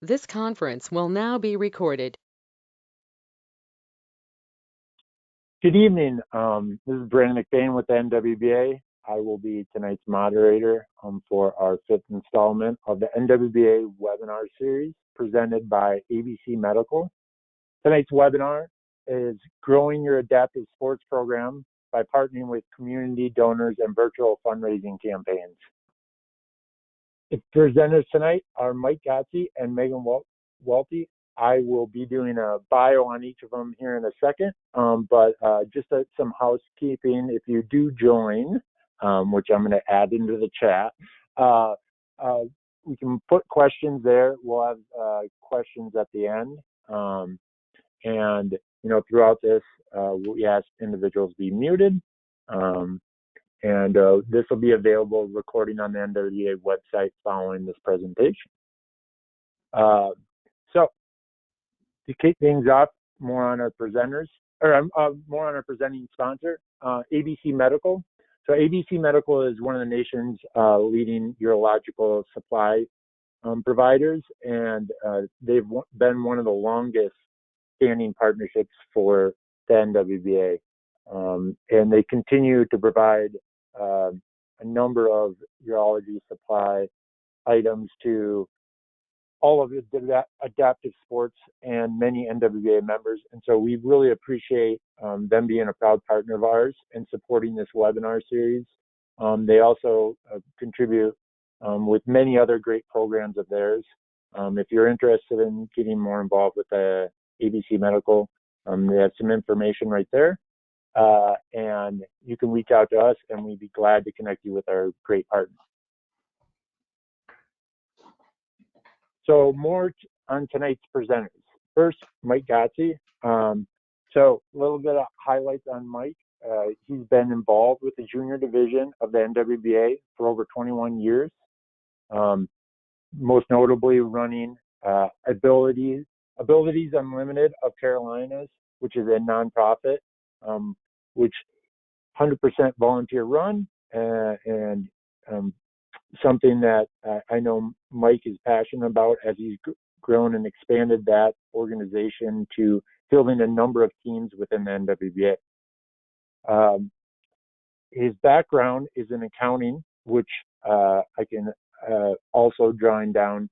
This conference will now be recorded. Good evening. This is Brandon McBain with the NWBA. I will be tonight's moderator for our fifth installment of the NWBA webinar series presented by ABC Medical. Tonight's webinar is Growing Your Adaptive Sports Program by Partnering with Community Donors and Virtual Fundraising Campaigns. The presenters tonight are Mike Gotchi and Megan Walte. I will be doing a bio on each of them here in a second, but just some housekeeping. If you do join, which I'm going to add into the chat, we can put questions there. We'll have questions at the end, and throughout this, we ask individuals be muted. And this will be available recording on the NWBA website following this presentation. So to kick things off, more on our presenters, or more on our presenting sponsor, ABC Medical. So ABC Medical is one of the nation's leading urological supply providers, and they've been one of the longest standing partnerships for the NWBA. And they continue to provide a number of urology supply items to all of the adaptive sports and many NWBA members. And so we really appreciate them being a proud partner of ours and supporting this webinar series. They also contribute with many other great programs of theirs. If you're interested in getting more involved with the ABC Medical, they have some information right there. And you can reach out to us and we'd be glad to connect you with our great partners. So more on tonight's presenters. First, Mike Gotchi. So a little bit of highlights on Mike. He's been involved with the junior division of the NWBA for over 21 years. Most notably running Abilities Unlimited of Carolinas, which is a nonprofit, which 100% volunteer run, and something that I know Mike is passionate about as he's grown and expanded that organization to fielding a number of teams within the NWBA. His background is in accounting, which I can also drawing down.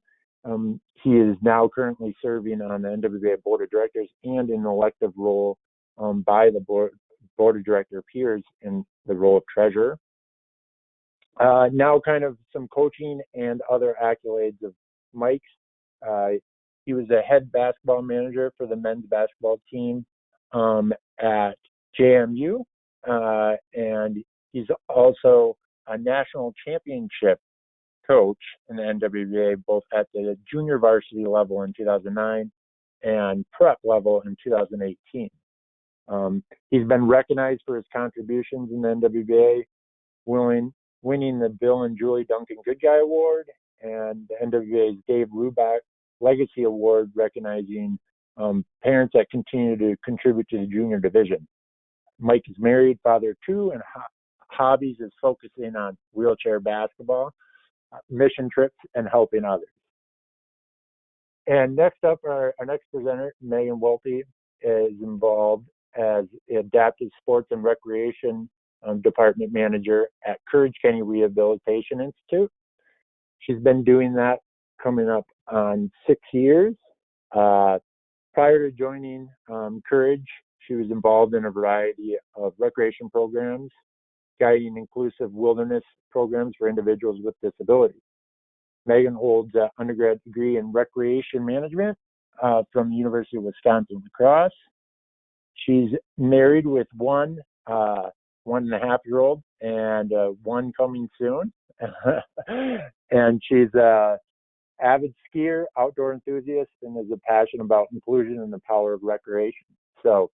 He is now currently serving on the NWBA Board of Directors and in an elective role by the Board of Director peers in the role of treasurer. Now kind of some coaching and other accolades of Mike's. He was a head basketball manager for the men's basketball team at JMU, and he's also a national championship coach in the NWBA, both at the junior varsity level in 2009 and prep level in 2018. He's been recognized for his contributions in the NWBA, winning the Bill and Julie Duncan Good Guy Award and the NWBA's Dave Ruback Legacy Award, recognizing parents that continue to contribute to the junior division. Mike is married, father of two, and hobbies is focusing on wheelchair basketball, mission trips, and helping others. And next up, our next presenter, Megan Walte, is involved as Adaptive Sports and Recreation Department Manager at Courage County Rehabilitation Institute. She's been doing that coming up on 6 years. Prior to joining Courage, she was involved in a variety of recreation programs, guiding inclusive wilderness programs for individuals with disabilities. Megan holds an undergrad degree in recreation management from the University of Wisconsin-La Crosse. She's married with one 1.5-year-old and one coming soon. And she's an avid skier, outdoor enthusiast, and is a passion about inclusion and the power of recreation. So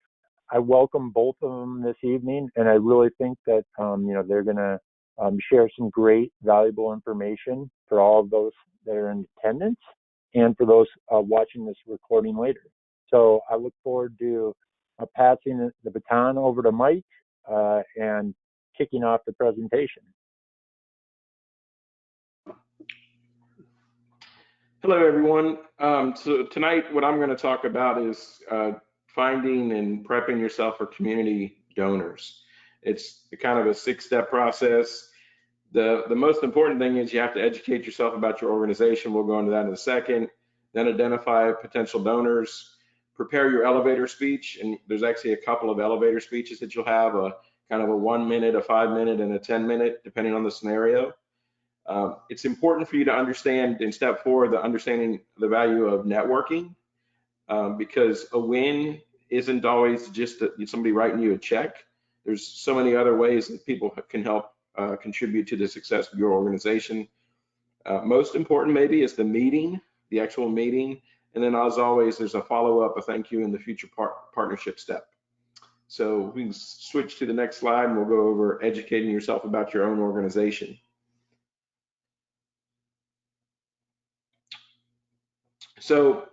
I welcome both of them this evening, and I really think that they're going to share some great, valuable information for all of those that are in attendance and for those watching this recording later. So I look forward to passing the baton over to Mike and kicking off the presentation. Hello, everyone. So tonight, what I'm going to talk about is finding and prepping yourself for community donors. It's kind of a six-step process. The most important thing is you have to educate yourself about your organization. We'll go into that in a second. Then identify potential donors. Prepare your elevator speech, and there's actually a couple of elevator speeches that you'll have, a kind of a 1 minute, a 5 minute, and a 10 minute, depending on the scenario. It's important for you to understand in step four, the understanding the value of networking, because a win isn't always just somebody writing you a check. There's so many other ways that people can help contribute to the success of your organization. Most important maybe is the meeting, the actual meeting. And then as always, there's a follow-up, a thank you, and the future partnership step. So we can switch to the next slide and we'll go over educating yourself about your own organization. So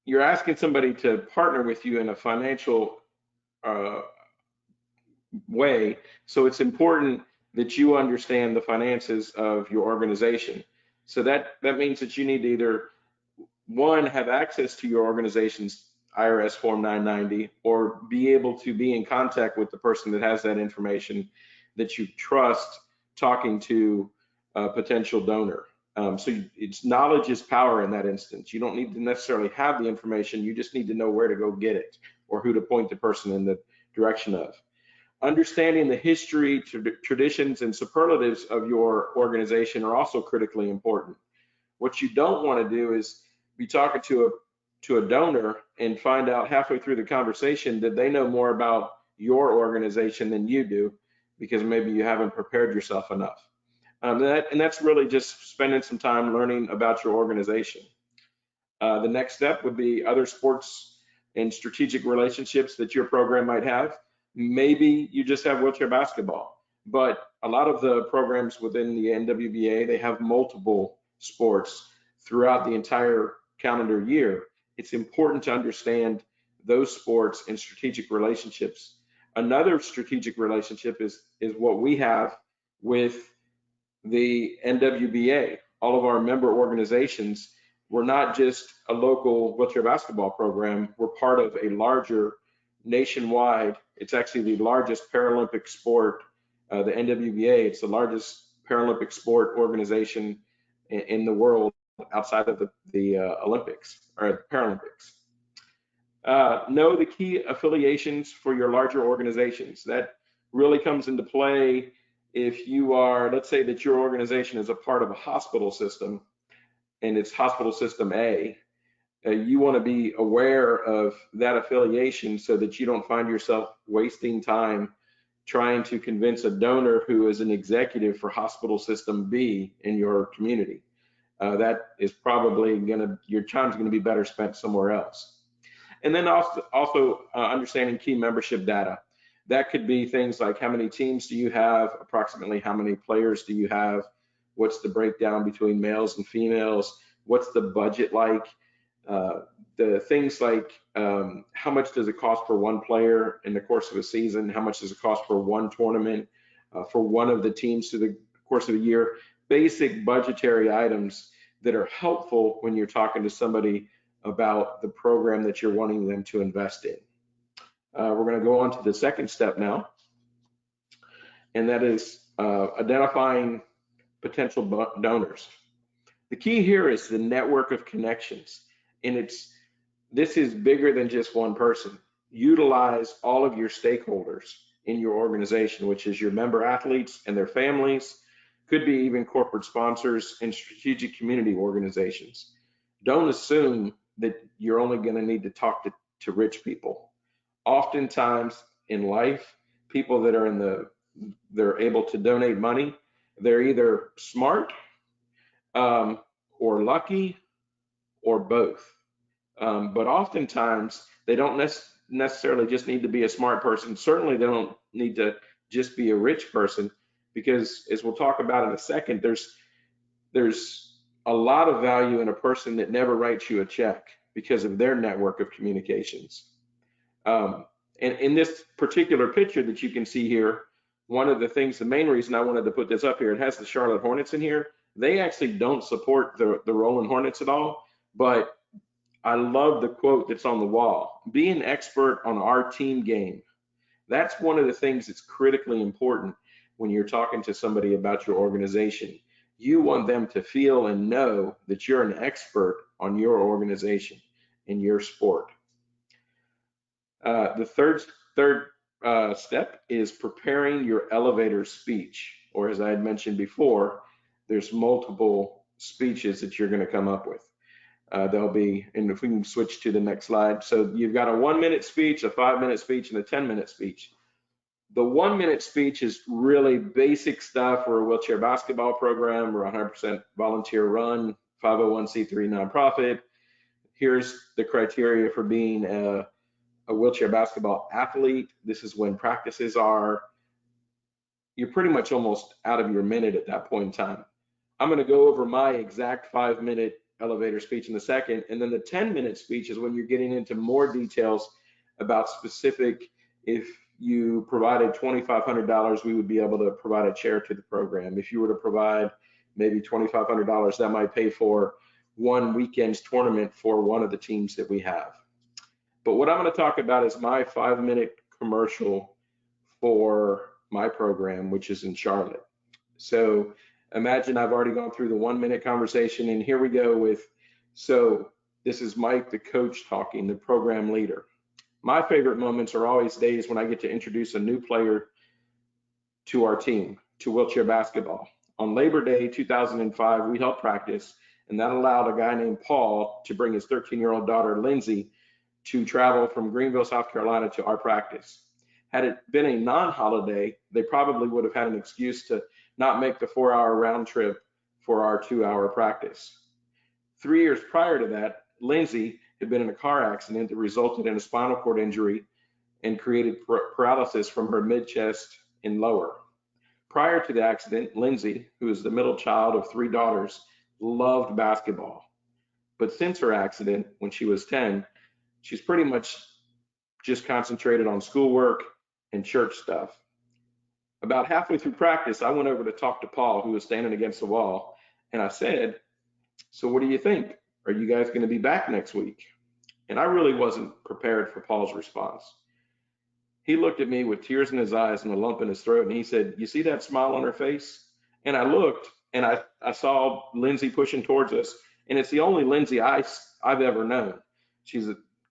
you're asking somebody to partner with you in a financial uh, way. So it's important that you understand the finances of your organization. So that means that you need to either one, have access to your organization's IRS Form 990, or be able to be in contact with the person that has that information that you trust talking to a potential donor. So it's knowledge is power in that instance. You don't need to necessarily have the information. You just need to know where to go get it or who to point the person in the direction of. Understanding the history, traditions, and superlatives of your organization are also critically important. What you don't want to do is be talking to a donor and find out halfway through the conversation that they know more about your organization than you do, because maybe you haven't prepared yourself enough. And that's really just spending some time learning about your organization. The next step would be other sports and strategic relationships that your program might have. Maybe you just have wheelchair basketball, but a lot of the programs within the NWBA, they have multiple sports throughout the entire calendar year. It's important to understand those sports and strategic relationships. Another strategic relationship is what we have with the NWBA. All of our member organizations, we're not just a local wheelchair basketball program. We're part of a larger nationwide. It's actually the largest Paralympic sport, the NWBA. It's the largest Paralympic sport organization in the world outside of the Olympics or Paralympics. Know the key affiliations for your larger organizations. That really comes into play if you are, let's say that your organization is a part of a hospital system and it's hospital system A. You want to be aware of that affiliation so that you don't find yourself wasting time trying to convince a donor who is an executive for hospital system B in your community. That is probably your time's going to be better spent somewhere else. And then also understanding key membership data. That could be things like how many teams do you have, approximately how many players do you have, what's the breakdown between males and females, what's the budget like, the things like how much does it cost for one player in the course of a season, how much does it cost for one tournament, for one of the teams through the course of a year. Basic budgetary items that are helpful when you're talking to somebody about the program that you're wanting them to invest in. We're going to go on to the second step now, and that is identifying potential donors. The key here is the network of connections, and this is bigger than just one person. Utilize all of your stakeholders in your organization, which is your member athletes and their families, could be even corporate sponsors and strategic community organizations. Don't assume that you're only going to need to talk to rich people. Oftentimes in life, people that are they're able to donate money, they're either smart or lucky or both. But oftentimes they don't necessarily just need to be a smart person. Certainly they don't need to just be a rich person, because as we'll talk about in a second, there's a lot of value in a person that never writes you a check because of their network of communications. And in this particular picture that you can see here, one of the things, the main reason I wanted to put this up here, it has the Charlotte Hornets in here. They actually don't support the Rolling Hornets at all, but I love the quote that's on the wall. Be an expert on our team game. That's one of the things that's critically important when you're talking to somebody about your organization. You want them to feel and know that you're an expert on your organization in your sport. The third step is preparing your elevator speech, or as I had mentioned before, there's multiple speeches that you're going to come up with. There'll be, and if we can switch to the next slide. So you've got a 1-minute speech, a 5-minute speech, and a 10-minute speech. The 1-minute speech is really basic stuff. We're a wheelchair basketball program. We're 100% volunteer run, 501c3 nonprofit. Here's the criteria for being a wheelchair basketball athlete. This is when practices are. You're pretty much almost out of your minute at that point in time. I'm going to go over my exact 5-minute elevator speech in a second. And then the 10-minute speech is when you're getting into more details about specific. If you provided $2,500, we would be able to provide a chair to the program. If you were to provide maybe $2,500, that might pay for one weekend's tournament for one of the teams that we have. But what I'm going to talk about is my 5-minute commercial for my program, which is in Charlotte. So imagine I've already gone through the 1-minute conversation, and here we go with, so this is Mike, the coach, talking, the program leader. My favorite moments are always days when I get to introduce a new player to our team, to wheelchair basketball. On Labor Day 2005, we held practice, and that allowed a guy named Paul to bring his 13-year-old daughter, Lindsay, to travel from Greenville, South Carolina to our practice. Had it been a non-holiday, they probably would have had an excuse to not make the 4-hour round trip for our 2-hour practice. 3 years prior to that, Lindsay had been in a car accident that resulted in a spinal cord injury and created paralysis from her mid-chest and lower. Prior to the accident, Lindsay, who is the middle child of 3 daughters, loved basketball. But since her accident, when she was 10, she's pretty much just concentrated on schoolwork and church stuff. About halfway through practice, I went over to talk to Paul, who was standing against the wall, and I said, so what do you think? Are you guys going to be back next week? And I really wasn't prepared for Paul's response. He looked at me with tears in his eyes and a lump in his throat, and he said, you see that smile on her face? And I looked, and I saw Lindsay pushing towards us, and it's the only Lindsay I've ever known. She's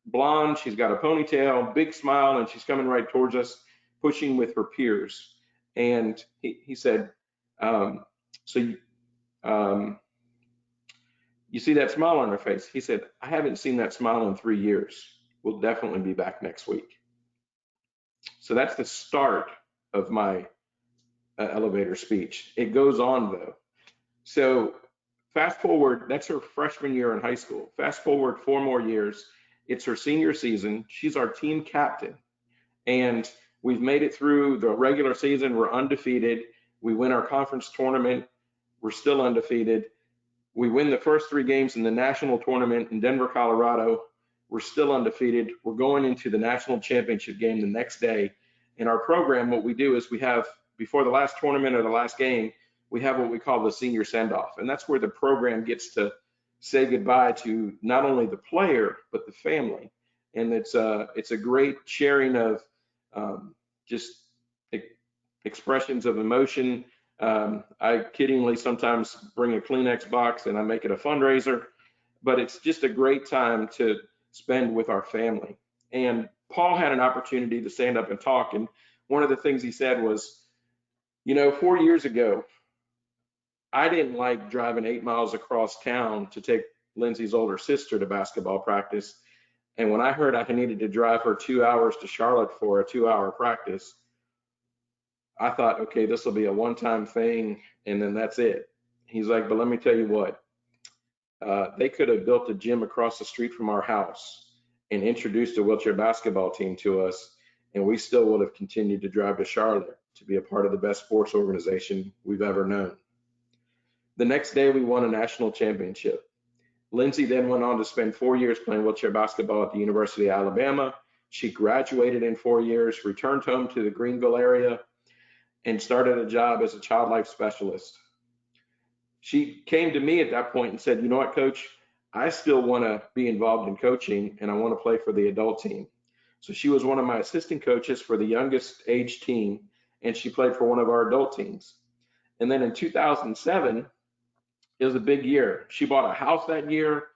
blonde, she's got a ponytail, big smile, and she's coming right towards us, pushing with her peers. And he said, you see that smile on her face? He said, I haven't seen that smile in 3 years. We'll definitely be back next week. So that's the start of my elevator speech. It goes on though. So fast forward, that's her freshman year in high school. Fast forward 4 more years, it's her senior season. She's our team captain. And we've made it through the regular season. We're undefeated. We win our conference tournament. We're still undefeated. We win the first 3 games in the national tournament in Denver, Colorado. We're still undefeated. We're going into the national championship game the next day. In our program, what we do is we have, before the last tournament or the last game, we have what we call the senior send-off. And that's where the program gets to say goodbye to not only the player, but the family. And it's a great sharing of just expressions of emotion. I kiddingly sometimes bring a Kleenex box and I make it a fundraiser, but it's just a great time to spend with our family. And Paul had an opportunity to stand up and talk. And one of the things he said was, 4 years ago, I didn't like driving 8 miles across town to take Lindsay's older sister to basketball practice. And when I heard I needed to drive her 2 hours to Charlotte for a 2-hour practice, I thought, okay, this will be a one-time thing, and then that's it. He's like, but let me tell you what, they could have built a gym across the street from our house and introduced a wheelchair basketball team to us, and we still would have continued to drive to Charlotte to be a part of the best sports organization we've ever known. The next day, we won a national championship. Lindsay then went on to spend 4 years playing wheelchair basketball at the University of Alabama. She graduated in 4 years, returned home to the Greenville area, and started a job as a child life specialist. she came to me at that point and said, you know what, coach, I still want to be involved in coaching and I want to play for the adult team. So she was one of my assistant coaches for the youngest age team, and she played for one of our adult teams. And then in 2007, it was a big year. She bought a house that year.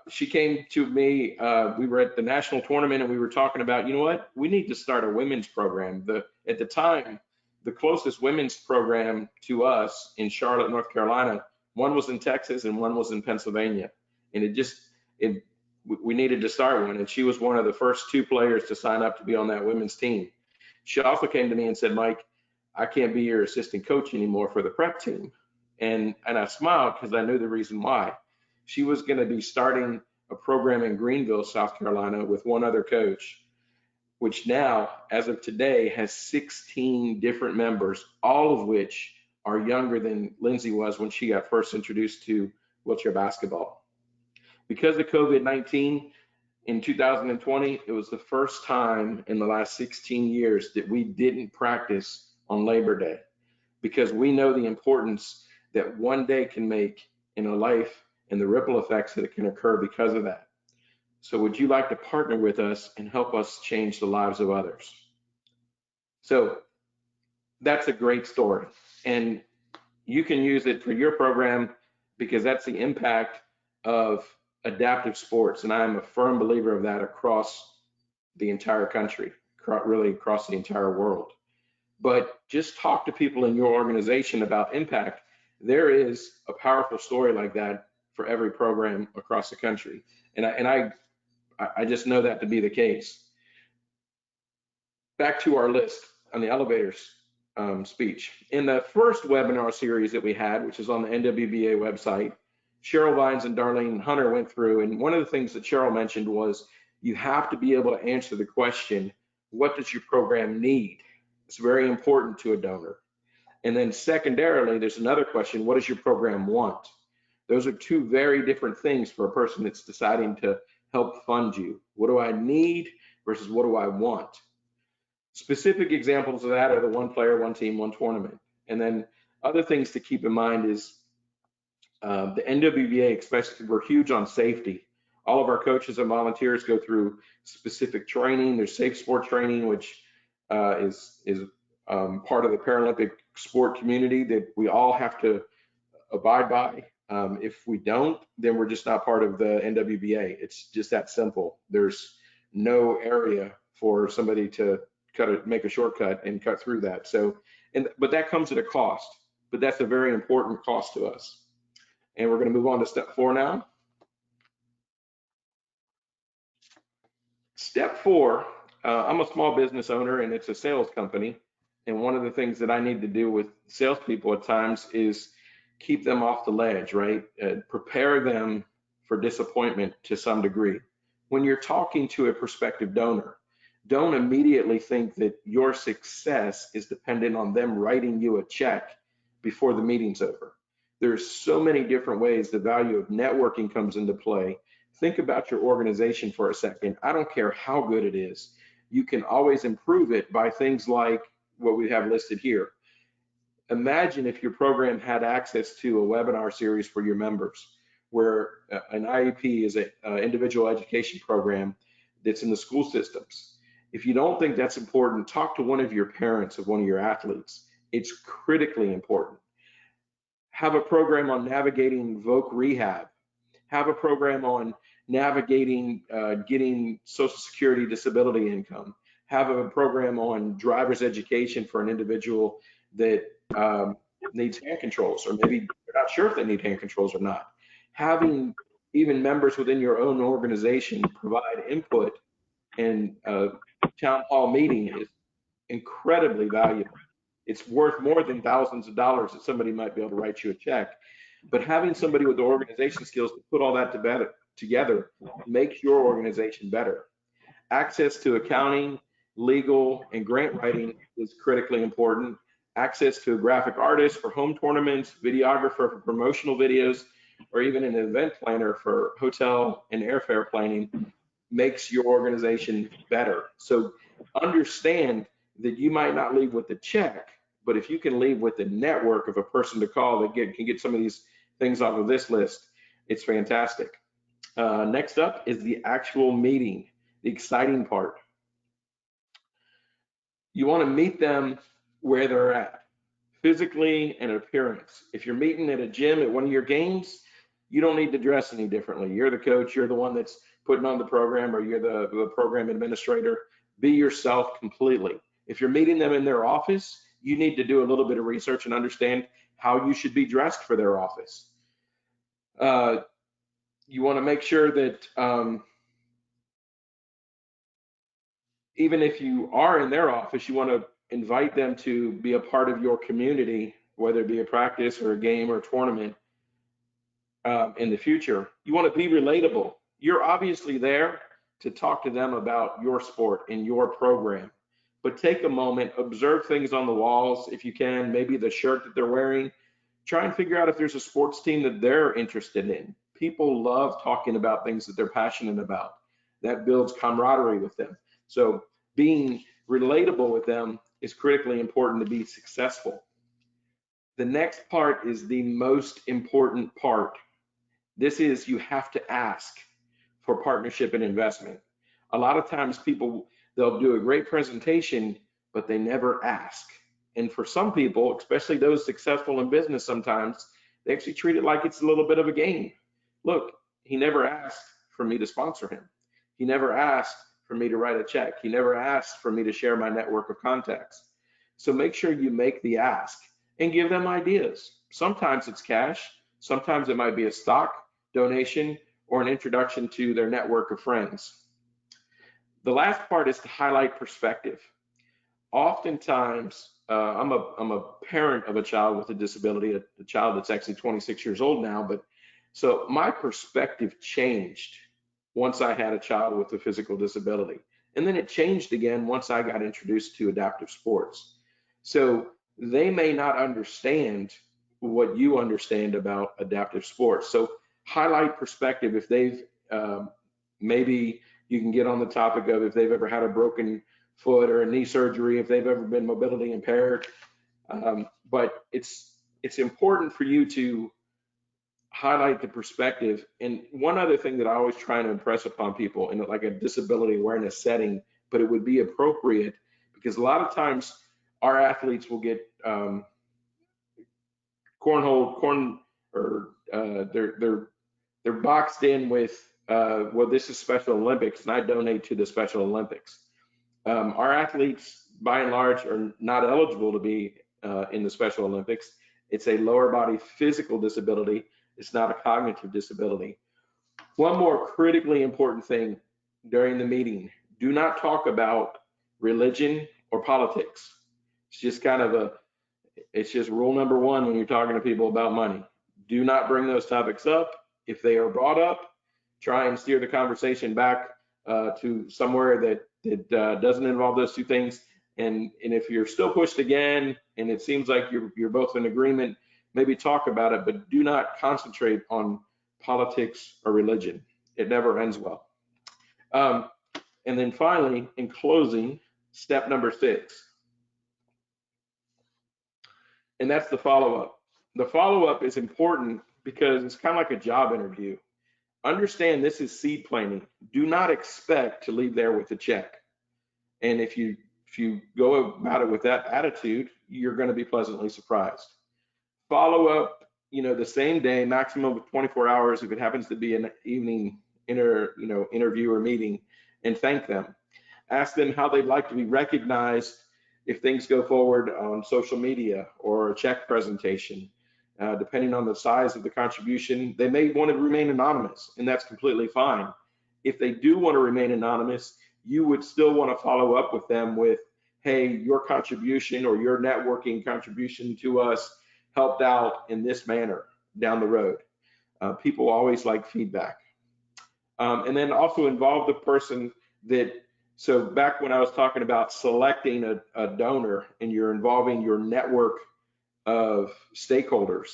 She came to me. We were at the national tournament and we were talking about, you know what, we need to start a women's program. At the time, the closest women's program to us in Charlotte, North Carolina, one was in Texas and one was in Pennsylvania. And we needed to start one. And she was one of the first two players to sign up to be on that women's team. She also came to me and said, Mike, I can't be your assistant coach anymore for the prep team. And I smiled because I knew the reason why. She was going to be starting a program in Greenville, South Carolina with one other coach, which now, as of today, has 16 different members, all of which are younger than Lindsay was when she got first introduced to wheelchair basketball. Because of COVID-19 in 2020, it was the first time in the last 16 years that we didn't practice on Labor Day, because we know the importance that one day can make in a life and the ripple effects that can occur because of that. So would you like to partner with us and help us change the lives of others? So that's a great story. And you can use it for your program because that's the impact of adaptive sports. And I am a firm believer of that across the entire country, really across the entire world. But just talk to people in your organization about impact. There is a powerful story like that for every program across the country. And I just know that to be the case. Back to our list on the elevators speech. In the first webinar series that we had, which is on the NWBA website, Cheryl Vines and Darlene Hunter went through, and one of the things that Cheryl mentioned was you have to be able to answer the question, what does your program need? It's very important to a donor. And then secondarily, there's another question, what does your program want? Those are two very different things for a person that's deciding to help fund you. What do I need versus what do I want? Specific examples of that are the one player, one team, one tournament. And then other things to keep in mind is the NWBA, especially, we're huge on safety. All of our coaches and volunteers go through specific training. There's safe sport training, which is part of the Paralympic sport community that we all have to abide by. If we don't, then we're just not part of the NWBA. It's just that simple. There's no area for somebody to make a shortcut and cut through that. So, but that comes at a cost, but that's a very important cost to us. And we're going to move on to step 4 now. Step 4, I'm a small business owner and it's a sales company. And one of the things that I need to do with salespeople at times is keep them off the ledge, right? Prepare them for disappointment to some degree. When you're talking to a prospective donor, don't immediately think that your success is dependent on them writing you a check before the meeting's over. There's so many different ways the value of networking comes into play. Think about your organization for a second. I don't care how good it is. You can always improve it by things like what we have listed here. Imagine if your program had access to a webinar series for your members, where an IEP is an individual education program that's in the school systems. If you don't think that's important, talk to one of your parents of one of your athletes. It's critically important. Have a program on navigating voc rehab. Have a program on navigating getting Social Security disability income. Have a program on driver's education for an individual that needs hand controls, or maybe you're not sure if they need hand controls or not. Having even members within your own organization provide input in a town hall meeting is incredibly valuable. It's worth more than thousands of dollars that somebody might be able to write you a check. But having somebody with the organization skills to put all that together makes your organization better. Access to accounting, legal, and grant writing is critically important. Access to a graphic artist for home tournaments, videographer for promotional videos, or even an event planner for hotel and airfare planning makes your organization better. So understand that you might not leave with the check, but if you can leave with the network of a person to call that can get some of these things off of this list, it's fantastic. Next up is the actual meeting, the exciting part. You want to meet them where they're at, physically and appearance. If you're meeting at a gym at one of your games, you don't need to dress any differently. You're the coach, you're the one that's putting on the program, or you're the program administrator. Be yourself completely. If you're meeting them in their office, you need to do a little bit of research and understand how you should be dressed for their office. You want to make sure that even if you are in their office, you want to invite them to be a part of your community, whether it be a practice or a game or a tournament in the future. You want to be relatable. You're obviously there to talk to them about your sport and your program, but take a moment, observe things on the walls if you can, maybe the shirt that they're wearing. Try and figure out if there's a sports team that they're interested in. People love talking about things that they're passionate about. That builds camaraderie with them. So being relatable with them is critically important to be successful. The next part is the most important part. This is, you have to ask for partnership and investment. A lot of times people, they'll do a great presentation, but they never ask. And for some people, especially those successful in business, sometimes they actually treat it like it's a little bit of a game. Look, he never asked for me to sponsor him. He never asked for me to write a check. He never asked for me to share my network of contacts. So make sure you make the ask and give them ideas. Sometimes it's cash. Sometimes it might be a stock donation or an introduction to their network of friends. The last part is to highlight perspective. Oftentimes, I'm a parent of a child with a disability, a child that's actually 26 years old now, but so my perspective changed once I had a child with a physical disability. And then it changed again once I got introduced to adaptive sports. So they may not understand what you understand about adaptive sports. So highlight perspective. If they've, maybe you can get on the topic of if they've ever had a broken foot or a knee surgery, if they've ever been mobility impaired. But it's important for you to highlight the perspective. And one other thing that I always try to impress upon people in like a disability awareness setting, but it would be appropriate because a lot of times our athletes will get they're boxed in with well, this is Special Olympics and I donate to the Special Olympics. Our athletes by and large are not eligible to be in the Special Olympics. It's a lower body physical disability. It's not a cognitive disability. One more critically important thing during the meeting, do not talk about religion or politics. It's just kind of it's just rule number one when you're talking to people about money. Do not bring those topics up. If they are brought up, try and steer the conversation back to somewhere that doesn't involve those two things. And if you're still pushed again, and it seems like you're both in agreement, maybe talk about it, but do not concentrate on politics or religion. It never ends well. And then finally, in closing, step number 6, and that's the follow-up. The follow-up is important because it's kind of like a job interview. Understand this is seed planting. Do not expect to leave there with a check. And if you go about it with that attitude, you're going to be pleasantly surprised. Follow up, the same day, maximum of 24 hours if it happens to be an evening interview or meeting, and thank them. Ask them how they'd like to be recognized if things go forward on social media or a check presentation. Depending on the size of the contribution, they may want to remain anonymous, and that's completely fine. If they do want to remain anonymous, you would still want to follow up with them with, hey, your contribution or your networking contribution to us helped out in this manner down the road. People always like feedback. And then also involve the person so back when I was talking about selecting a donor and you're involving your network of stakeholders,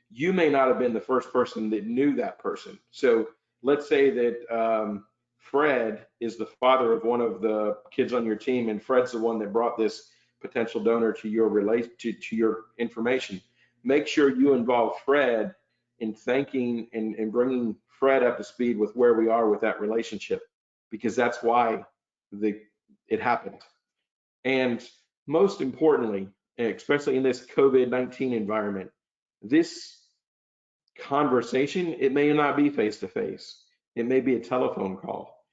you may not have been the first person that knew that person. So let's say that Fred is the father of one of the kids on your team, and Fred's the one that brought this potential donor to your to your information. Make sure you involve Fred in thanking and bringing Fred up to speed with where we are with that relationship, because that's why it happened. And most importantly, especially in this COVID-19 environment, this conversation, it may not be face to face. It may be a telephone call.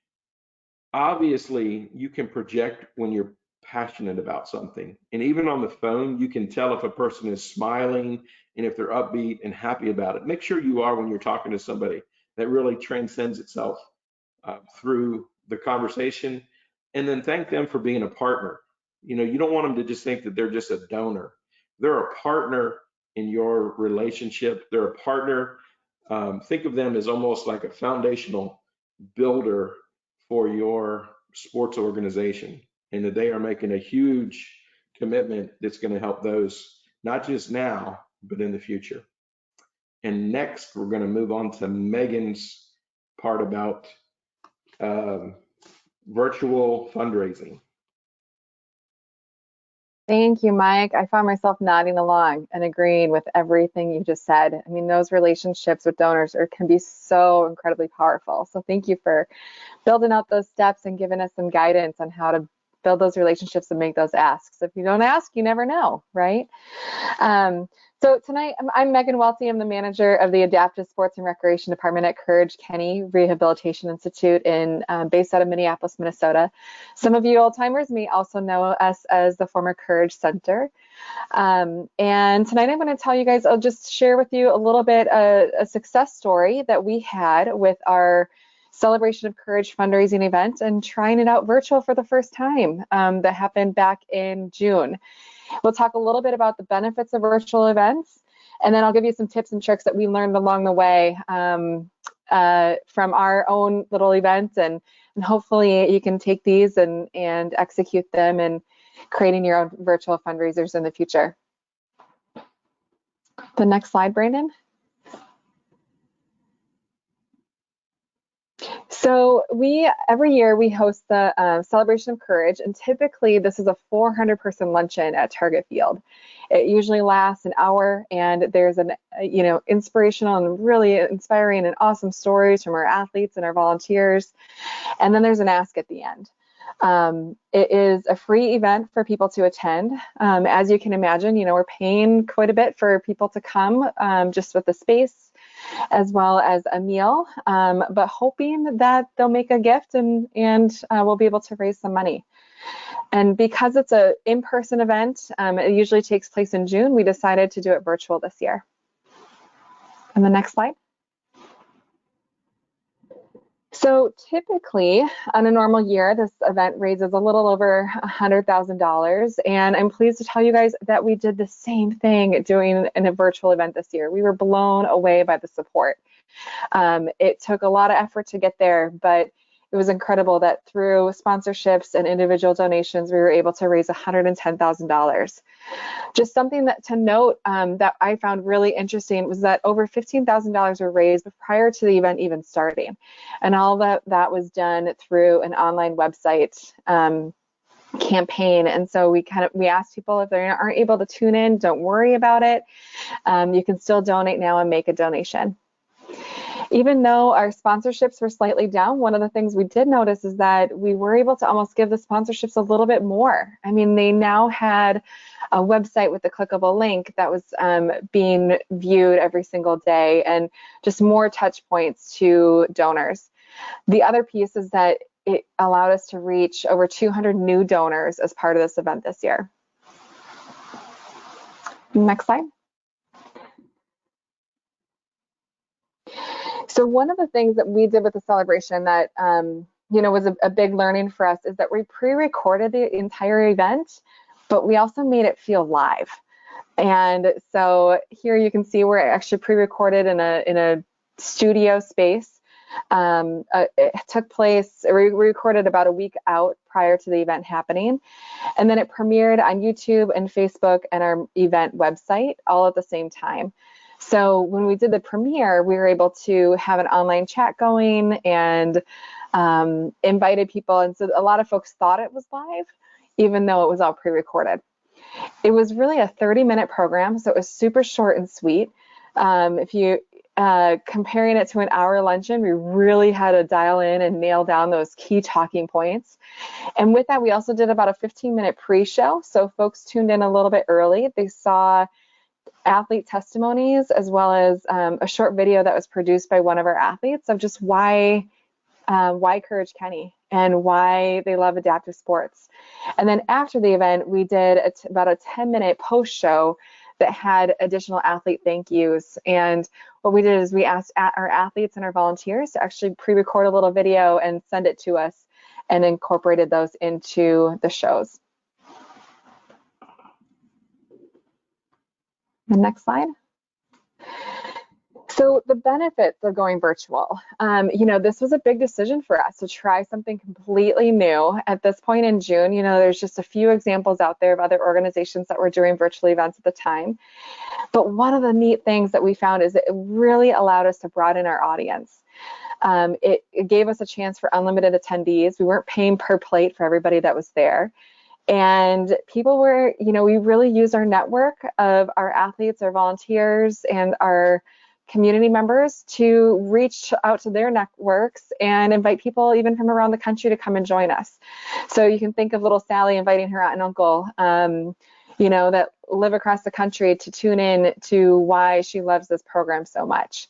Obviously, you can project when you're passionate about something. And even on the phone, you can tell if a person is smiling and if they're upbeat and happy about it. Make sure you are when you're talking to somebody. That really transcends itself through the conversation. And then thank them for being a partner. You know, you don't want them to just think that they're just a donor. They're a partner in your relationship. They're a partner. Think of them as almost like a foundational builder for your sports organization, and that they are making a huge commitment that's going to help those, not just now, but in the future. And next, we're going to move on to Megan's part about virtual fundraising. Thank you, Mike. I found myself nodding along and agreeing with everything you just said. I mean, those relationships with donors can be so incredibly powerful. So thank you for building out those steps and giving us some guidance on how to build those relationships and make those asks. If you don't ask, you never know, right? So tonight, I'm Megan Walte. I'm the manager of the Adaptive Sports and Recreation Department at Courage Kenny Rehabilitation Institute based out of Minneapolis, Minnesota. Some of you old timers may also know us as the former Courage Center. And tonight I'm going to tell you guys, I'll just share with you a little bit a success story that we had with our Celebration of Courage fundraising event and trying it out virtual for the first time that happened back in June. We'll talk a little bit about the benefits of virtual events, and then I'll give you some tips and tricks that we learned along the way from our own little event, and hopefully you can take these and execute them in creating your own virtual fundraisers in the future. The next slide, Brandon. So every year we host the Celebration of Courage, and typically this is a 400-person luncheon at Target Field. It usually lasts an hour, and there's an inspirational and really inspiring and awesome stories from our athletes and our volunteers, and then there's an ask at the end. It is a free event for people to attend. As you can imagine, we're paying quite a bit for people to come just with the space, as well as a meal, but hoping that they'll make a gift and we'll be able to raise some money. And because it's an in-person event, it usually takes place in June, we decided to do it virtual this year. And the next slide. So typically, on a normal year, this event raises a little over $100,000, and I'm pleased to tell you guys that we did the same thing doing in a virtual event this year. We were blown away by the support. It took a lot of effort to get there, but it was incredible that through sponsorships and individual donations, we were able to raise $110,000. Just something to note that I found really interesting was that over $15,000 were raised prior to the event even starting. And all that was done through an online website campaign. And so we asked people if they aren't able to tune in, don't worry about it. You can still donate now and make a donation. Even though our sponsorships were slightly down, one of the things we did notice is that we were able to almost give the sponsorships a little bit more. I mean, they now had a website with a clickable link that was being viewed every single day, and just more touch points to donors. The other piece is that it allowed us to reach over 200 new donors as part of this event this year. Next slide. So one of the things that we did with the celebration that was a big learning for us is that we pre-recorded the entire event, but we also made it feel live. And so here you can see we're actually pre-recorded in a studio space. It took place, we recorded about a week out prior to the event happening, and then it premiered on YouTube and Facebook and our event website all at the same time. So when we did the premiere, we were able to have an online chat going and invited people. And so a lot of folks thought it was live, even though it was all pre-recorded. It was really a 30-minute program, so it was super short and sweet. If you comparing it to an hour luncheon, we really had to dial in and nail down those key talking points. And with that, we also did about a 15-minute pre-show. So folks tuned in a little bit early. They saw athlete testimonies as well as a short video that was produced by one of our athletes of just why Courage Kenny and why they love adaptive sports. And then after the event, we did about a 10-minute post show that had additional athlete thank yous. And what we did is we asked our athletes and our volunteers to actually pre-record a little video and send it to us, and incorporated those into the shows. The next slide. So the benefits of going virtual, this was a big decision for us to try something completely new. At this point in June, there's just a few examples out there of other organizations that were doing virtual events at the time. But one of the neat things that we found is that it really allowed us to broaden our audience. It gave us a chance for unlimited attendees. We weren't paying per plate for everybody that was there. And people were, we really used our network of our athletes, our volunteers, and our community members to reach out to their networks and invite people even from around the country to come and join us. So you can think of little Sally inviting her aunt and uncle, that live across the country to tune in to why she loves this program so much.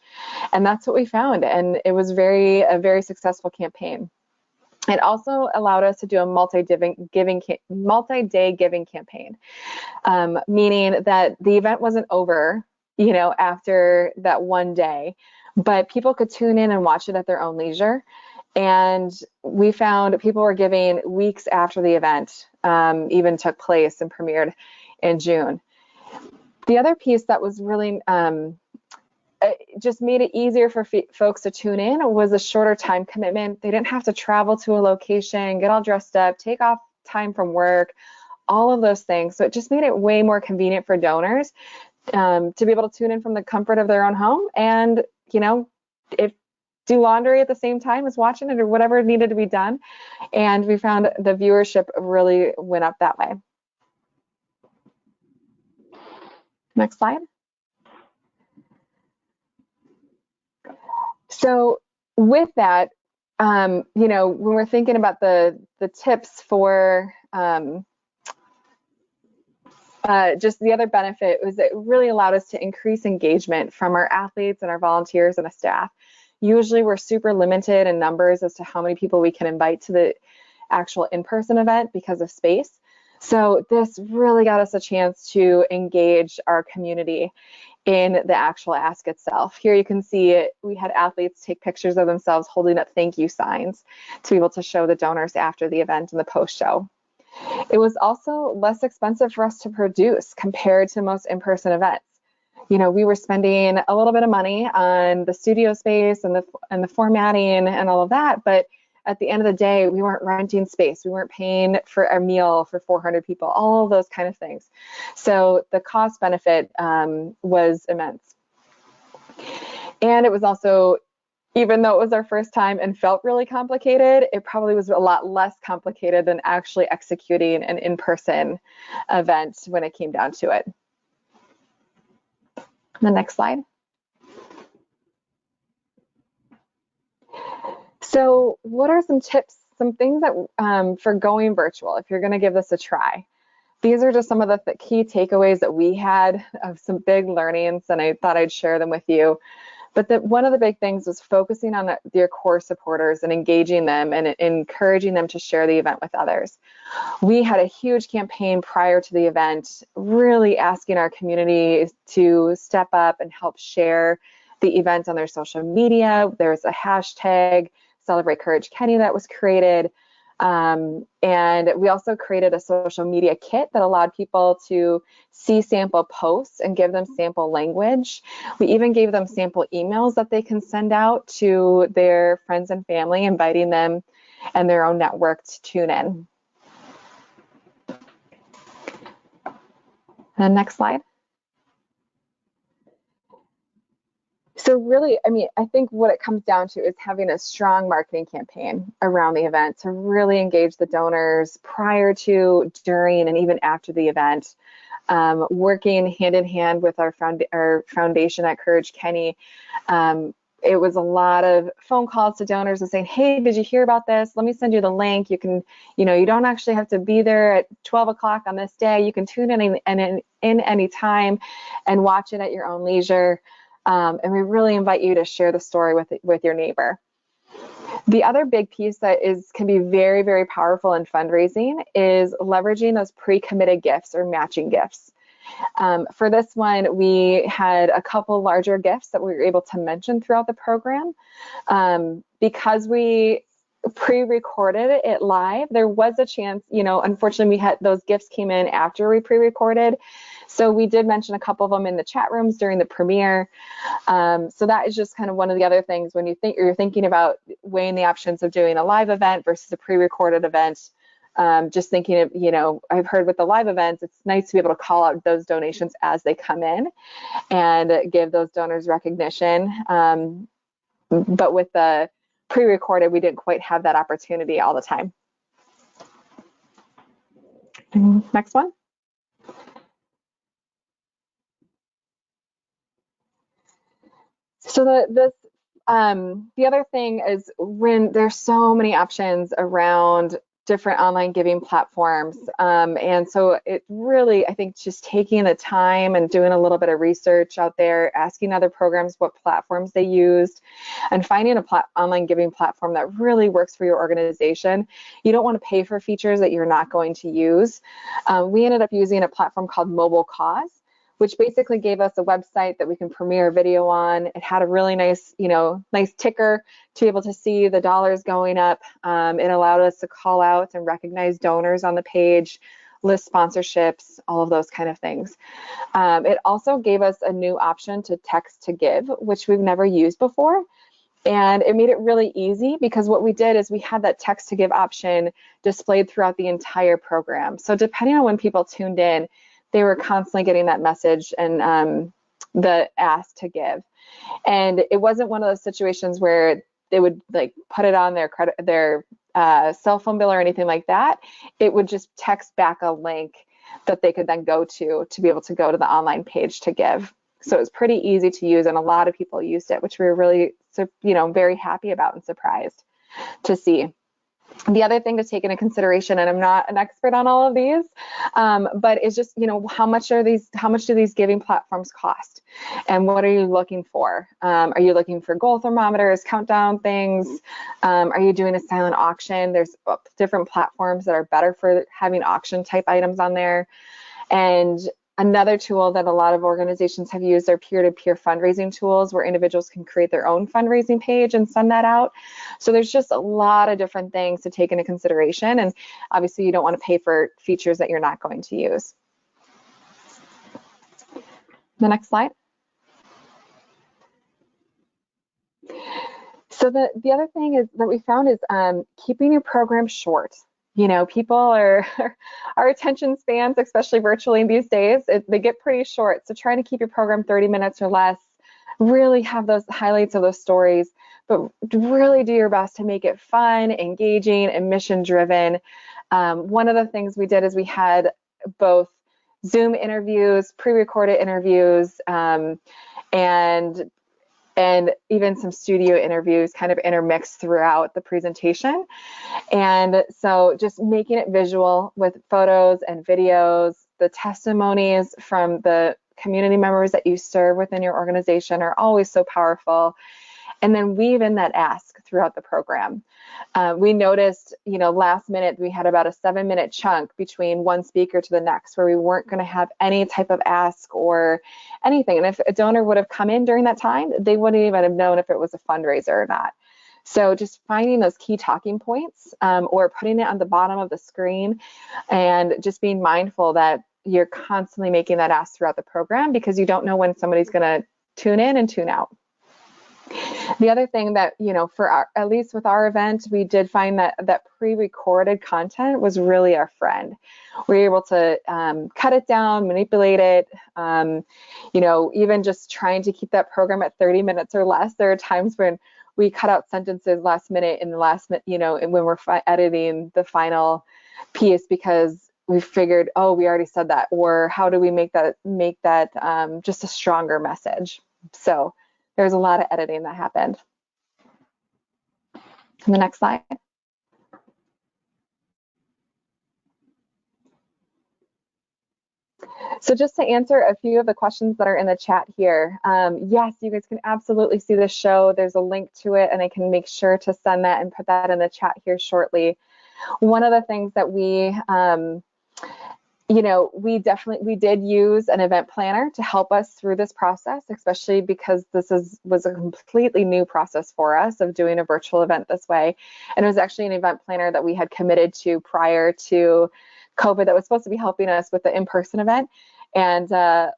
And that's what we found. And it was a very successful campaign. It also allowed us to do a multi-day giving campaign, meaning that the event wasn't over, after that one day, but people could tune in and watch it at their own leisure. And we found people were giving weeks after the event even took place and premiered in June. The other piece that was really just made it easier for folks to tune in was a shorter time commitment. They didn't have to travel to a location, get all dressed up, take off time from work, all of those things. So it just made it way more convenient for donors to be able to tune in from the comfort of their own home and, do laundry at the same time as watching it or whatever needed to be done. And we found the viewership really went up that way. Next slide. So with that, when we're thinking about the tips for just the other benefit was it really allowed us to increase engagement from our athletes and our volunteers and the staff. Usually we're super limited in numbers as to how many people we can invite to the actual in-person event because of space. So this really got us a chance to engage our community in the actual ask itself. Here you can see it. We had athletes take pictures of themselves holding up thank you signs to be able to show the donors after the event and the post show. It was also less expensive for us to produce compared to most in-person events. We were spending a little bit of money on the studio space and the formatting and all of that, but at the end of the day, we weren't renting space. We weren't paying for a meal for 400 people, all of those kind of things. So the cost benefit was immense. And it was also, even though it was our first time and felt really complicated, it probably was a lot less complicated than actually executing an in-person event when it came down to it. The next slide. So what are some tips, some things that for going virtual, if you're going to give this a try? These are just some of the key takeaways that we had of some big learnings, and I thought I'd share them with you. But one of the big things was focusing on your core supporters and engaging them and encouraging them to share the event with others. We had a huge campaign prior to the event, really asking our community to step up and help share the event on their social media. There's a hashtag, Celebrate Courage Kenny, that was created. And we also created a social media kit that allowed people to see sample posts and give them sample language. We even gave them sample emails that they can send out to their friends and family, inviting them and their own network to tune in. And next slide. So really, I mean, I think what it comes down to is having a strong marketing campaign around the event to really engage the donors prior to, during, and even after the event. Working hand in hand with our foundation at Courage Kenny. It was a lot of phone calls to donors and saying, hey, did you hear about this? Let me send you the link. You can, you don't actually have to be there at 12 o'clock on this day. You can tune in any time and watch it at your own leisure. And we really invite you to share the story with your neighbor. The other big piece that can be very, very powerful in fundraising is leveraging those pre-committed gifts or matching gifts. For this one, we had a couple larger gifts that we were able to mention throughout the program. Because we pre-recorded it live, there was a chance, unfortunately those gifts came in after we pre-recorded. So we did mention a couple of them in the chat rooms during the premiere. So that is just kind of one of the other things when you're thinking about weighing the options of doing a live event versus a pre-recorded event. Just thinking of, I've heard with the live events, it's nice to be able to call out those donations as they come in and give those donors recognition. But with the pre-recorded, we didn't quite have that opportunity all the time. Next one. So the other thing is when there's so many options around different online giving platforms. And so it really, I think just taking the time and doing a little bit of research out there, asking other programs what platforms they used, and finding an online giving platform that really works for your organization. You don't want to pay for features that you're not going to use. We ended up using a platform called Mobile Cause, which basically gave us a website that we can premiere a video on. It had a really nice, nice ticker to be able to see the dollars going up. It allowed us to call out and recognize donors on the page, list sponsorships, all of those kind of things. It also gave us a new option to text to give, which we've never used before. And it made it really easy because what we did is we had that text to give option displayed throughout the entire program. So depending on when people tuned in, they were constantly getting that message and the ask to give. And it wasn't one of those situations where they would like put it on their cell phone bill or anything like that. It would just text back a link that they could then go to be able to go to the online page to give. So it was pretty easy to use, and a lot of people used it, which we were really, very happy about and surprised to see. The other thing to take into consideration, and I'm not an expert on all of these, but it's just, how much do these giving platforms cost? And what are you looking for? Are you looking for goal thermometers, countdown things? Are you doing a silent auction? There's different platforms that are better for having auction type items on there. And another tool that a lot of organizations have used are peer-to-peer fundraising tools where individuals can create their own fundraising page and send that out. So there's just a lot of different things to take into consideration. And obviously you don't want to pay for features that you're not going to use. The next slide. So the other thing is that we found is keeping your program short. People our attention spans, especially virtually these days, they get pretty short. So trying to keep your program 30 minutes or less, really have those highlights of those stories, but really do your best to make it fun, engaging, and mission driven. One of the things we did is we had both Zoom interviews, pre-recorded interviews, and even some studio interviews kind of intermixed throughout the presentation. And so just making it visual with photos and videos, the testimonies from the community members that you serve within your organization are always so powerful. And then weave in that ask throughout the program. We noticed, last minute, we had about a 7-minute chunk between one speaker to the next where we weren't going to have any type of ask or anything. And if a donor would have come in during that time, they wouldn't even have known if it was a fundraiser or not. So just finding those key talking points or putting it on the bottom of the screen and just being mindful that you're constantly making that ask throughout the program because you don't know when somebody's going to tune in and tune out. The other thing that, for at least with our event, we did find that pre-recorded content was really our friend. We were able to cut it down, manipulate it, even just trying to keep that program at 30 minutes or less. There are times when we cut out sentences last minute and when we're editing the final piece because we figured, oh, we already said that, or how do we make that just a stronger message? So there's a lot of editing that happened. And the next slide. So just to answer a few of the questions that are in the chat here, yes, you guys can absolutely see the show. There's a link to it, and I can make sure to send that and put that in the chat here shortly. One of the things that we did use an event planner to help us through this process, especially because this was a completely new process for us of doing a virtual event this way. And it was actually an event planner that we had committed to prior to COVID that was supposed to be helping us with the in-person event. And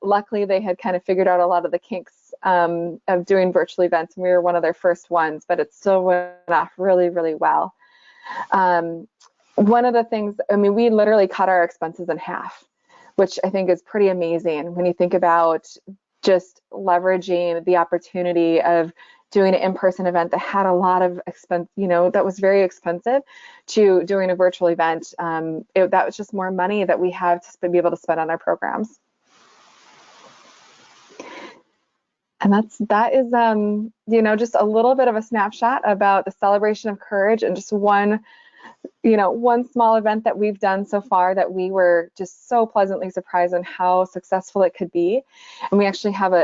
luckily, they had kind of figured out a lot of the kinks of doing virtual events. And we were one of their first ones, but it still went off really, really well. One of the things, we literally cut our expenses in half, which I think is pretty amazing when you think about just leveraging the opportunity of doing an in-person event that had a lot of expense, that was very expensive, to doing a virtual event. That was just more money that we have to be able to spend on our programs. And that is just a little bit of a snapshot about the celebration of courage, and just one small event that we've done so far that we were just so pleasantly surprised on how successful it could be. And we actually have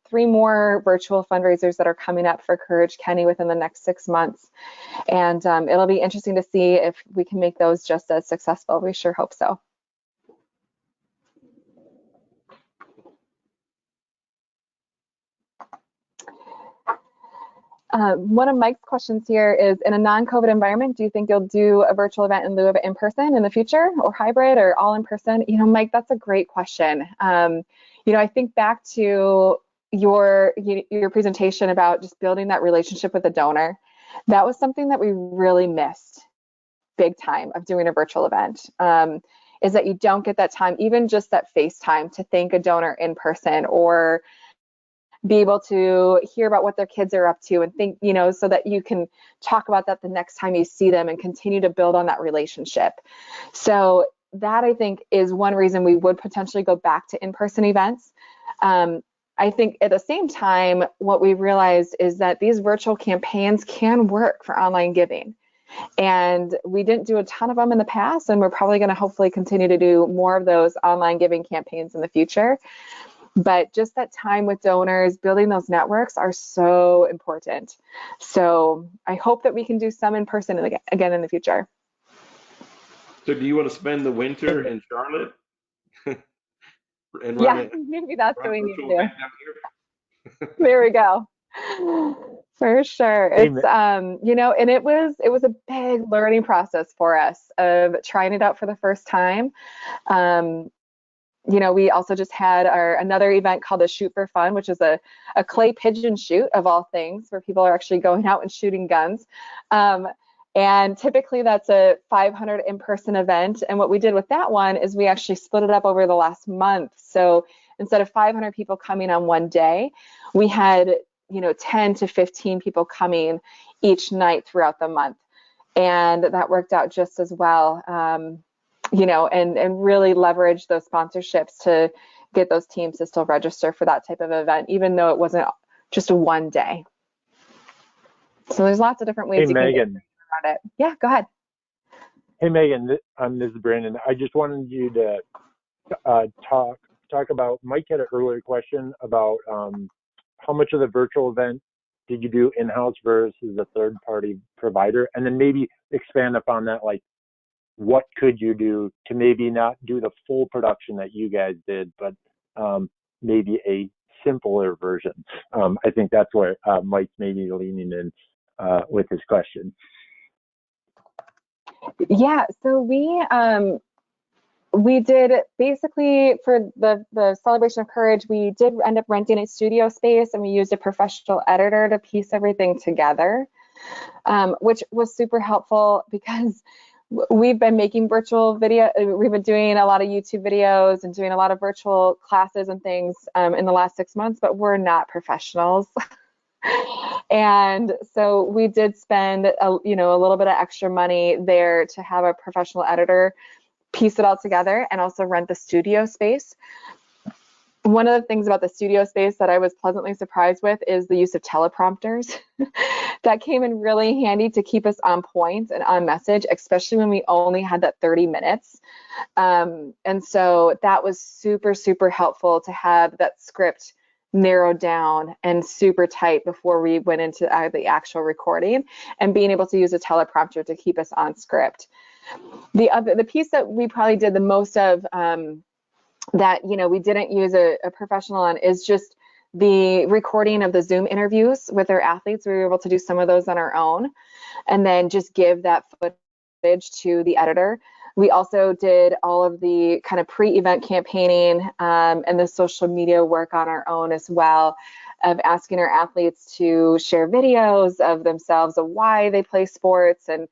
3 more virtual fundraisers that are coming up for Courage Kenny within the next 6 months. And it'll be interesting to see if we can make those just as successful. We sure hope so. One of Mike's questions here is, in a non-COVID environment, do you think you'll do a virtual event in lieu of in-person in the future, or hybrid, or all in person? Mike, that's a great question. I think back to your presentation about just building that relationship with the donor. That was something that we really missed big time of doing a virtual event, is that you don't get that time, even just that FaceTime, to thank a donor in person, or be able to hear about what their kids are up to, and think, so that you can talk about that the next time you see them and continue to build on that relationship. So that, I think, is one reason we would potentially go back to in-person events. I think at the same time, what we realized is that these virtual campaigns can work for online giving. And we didn't do a ton of them in the past, and we're probably going to hopefully continue to do more of those online giving campaigns in the future. But just that time with donors, building those networks, are so important. So I hope that we can do some in person again in the future. So do you want to spend the winter in Charlotte? And yeah, maybe that's what we need to do. There we go. For sure. It's and it was a big learning process for us of trying it out for the first time. We also just had another event called the Shoot for Fun, which is a clay pigeon shoot, of all things, where people are actually going out and shooting guns. And typically that's a 500 in-person event. And what we did with that one is we actually split it up over the last month. So instead of 500 people coming on one day, we had 10 to 15 people coming each night throughout the month. And that worked out just as well. And really leverage those sponsorships to get those teams to still register for that type of event, even though it wasn't just a one day. So there's lots of different ways you can get around it. Yeah, go ahead. Hey, Megan, this is Brandon. I just wanted you to talk about, Mike had an earlier question about how much of the virtual event did you do in-house versus a third-party provider? And then maybe expand upon that, like, what could you do to maybe not do the full production that you guys did, but maybe a simpler version? I think that's where Mike's maybe leaning in with his question. Yeah, so we did basically for the celebration of courage, we did end up renting a studio space, and we used a professional editor to piece everything together, which was super helpful because we've been making virtual video. We've been doing a lot of YouTube videos and doing a lot of virtual classes and things in the last 6 months, but we're not professionals. And so we did spend a little bit of extra money there to have a professional editor piece it all together and also rent the studio space. One of the things about the studio space that I was pleasantly surprised with is the use of teleprompters. That came in really handy to keep us on point and on message, especially when we only had that 30 minutes. And so that was super, super helpful to have that script narrowed down and super tight before we went into the actual recording, and being able to use a teleprompter to keep us on script. The piece that we probably did the most of that we didn't use a professional on is just the recording of the Zoom interviews with our athletes. We were able to do some of those on our own and then just give that footage to the editor. We also did all of the kind of pre-event campaigning and the social media work on our own as well, of asking our athletes to share videos of themselves, of why they play sports, and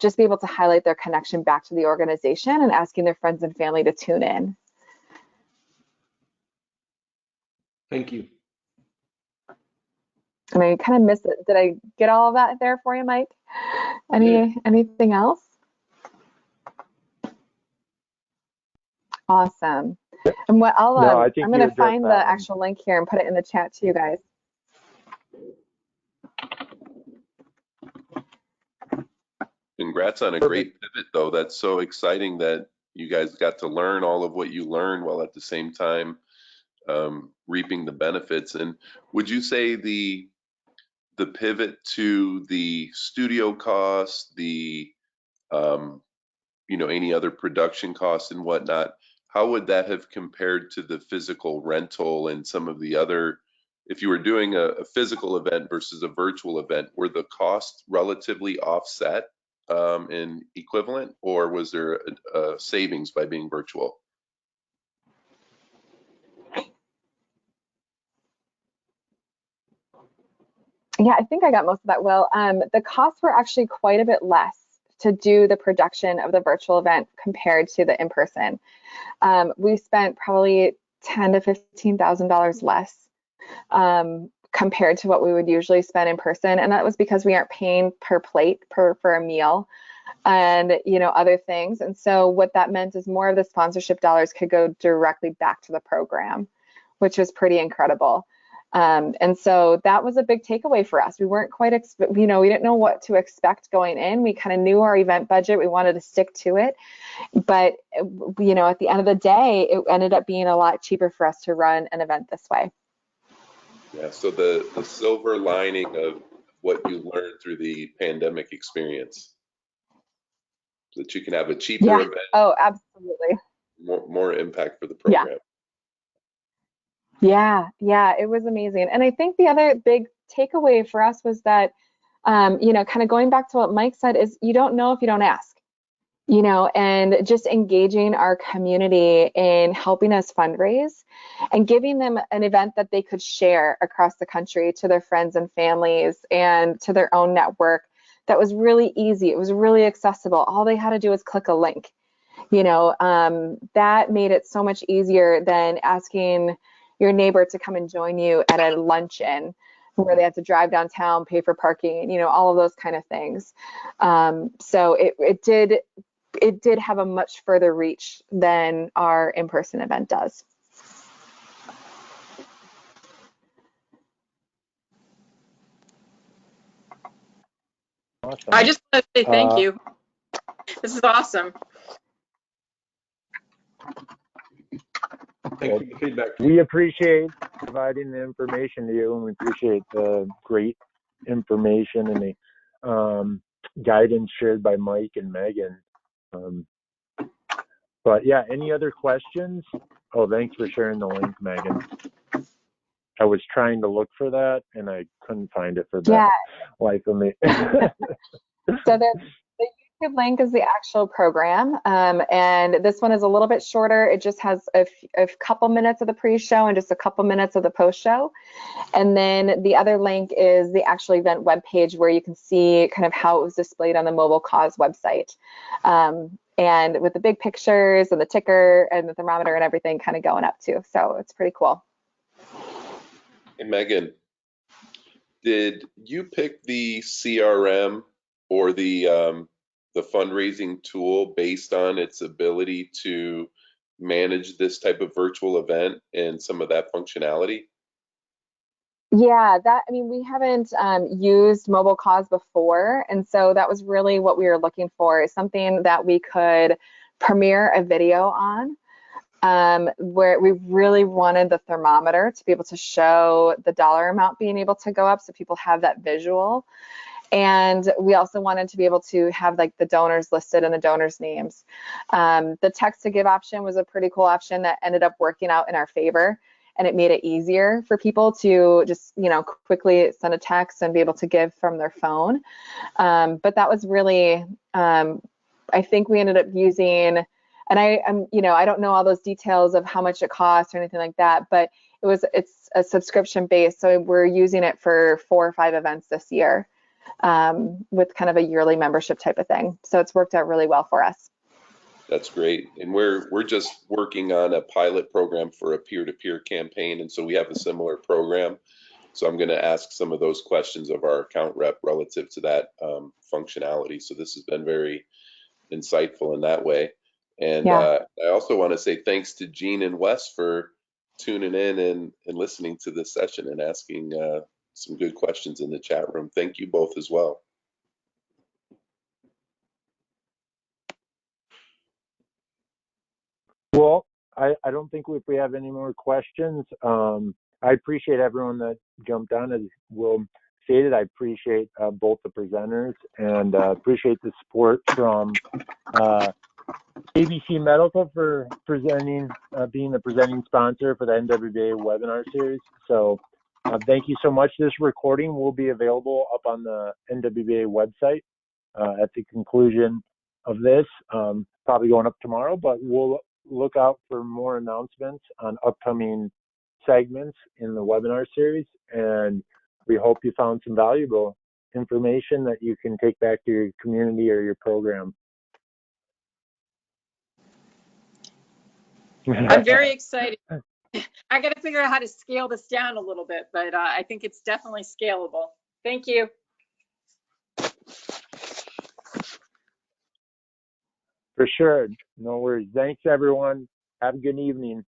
just be able to highlight their connection back to the organization, and asking their friends and family to tune in. Thank you. And I kind of missed it. Did I get all of that there for you, Mike? Anything else? Awesome. And what I'm going to find the actual link here and put it in the chat to you guys. Congrats on a great pivot, though. That's so exciting that you guys got to learn all of what you learned while at the same time reaping the benefits. And would you say the pivot to the studio costs, the any other production costs and whatnot, how would that have compared to the physical rental and some of the other, if you were doing a physical event versus a virtual event, were the costs relatively offset and equivalent, or was there a savings by being virtual? Yeah, I think I got most of that, Will. The costs were actually quite a bit less to do the production of the virtual event compared to the in-person. We spent probably $10,000 to $15,000 less compared to what we would usually spend in person, and that was because we aren't paying per plate for a meal and other things. And so what that meant is more of the sponsorship dollars could go directly back to the program, which was pretty incredible. And so that was a big takeaway for us. We weren't quite, we didn't know what to expect going in. We kind of knew our event budget. We wanted to stick to it. But, at the end of the day, it ended up being a lot cheaper for us to run an event this way. Yeah, so the silver lining of what you learned through the pandemic experience, that you can have a cheaper event. Oh, absolutely. More impact for the program. Yeah, it was amazing. And I think the other big takeaway for us was that, kind of going back to what Mike said, is you don't know if you don't ask, and just engaging our community in helping us fundraise and giving them an event that they could share across the country to their friends and families and to their own network. That was really easy. It was really accessible. All they had to do was click a link, that made it so much easier than asking your neighbor to come and join you at a luncheon where they have to drive downtown, pay for parking, all of those kind of things. So it did have a much further reach than our in-person event does. Awesome. I just want to say thank you. This is awesome. Thank you for the feedback. We appreciate providing the information to you, and we appreciate the great information and the guidance shared by Mike and Megan. But yeah, any other questions? Oh, thanks for sharing the link, Megan. I was trying to look for that and I couldn't find it for the life of me. So the YouTube link is the actual program, and this one is a little bit shorter. It just has a couple minutes of the pre-show and just a couple minutes of the post-show. And then the other link is the actual event webpage where you can see kind of how it was displayed on the Mobile Cause website. And with the big pictures and the ticker and the thermometer and everything kind of going up too. So it's pretty cool. Hey, Megan, did you pick the CRM or the fundraising tool based on its ability to manage this type of virtual event and some of that functionality? Yeah, I mean, we haven't used Mobile Cause before, and so that was really what we were looking for, is something that we could premiere a video on, where we really wanted the thermometer to be able to show the dollar amount being able to go up so people have that visual. And we also wanted to be able to have like the donors listed and the donors' names. The text to give option was a pretty cool option that ended up working out in our favor. And it made it easier for people to just, quickly send a text and be able to give from their phone. But that was really, I think we ended up using, and I don't know all those details of how much it costs or anything like that, but it's a subscription based. So we're using it for 4 or 5 events this year, with kind of a yearly membership type of thing. So it's worked out really well for us. That's great. And we're just working on a pilot program for a peer-to-peer campaign. And so we have a similar program. So I'm going to ask some of those questions of our account rep relative to that functionality. So this has been very insightful in that way. And Yeah. I also want to say thanks to Gene and Wes for tuning in and listening to this session and asking some good questions in the chat room. Thank you both as well. Well, I don't think if we have any more questions, I appreciate everyone that jumped on. As Will stated, I appreciate both the presenters and appreciate the support from ABC Medical for presenting, being the presenting sponsor for the NWBA webinar series. So thank you so much. This recording will be available up on the NWBA website at the conclusion of this, probably going up tomorrow, but we'll look out for more announcements on upcoming segments in the webinar series. And we hope you found some valuable information that you can take back to your community or your program. I'm very excited. I got to figure out how to scale this down a little bit, but I think it's definitely scalable. Thank you. For sure. No worries. Thanks, everyone. Have a good evening.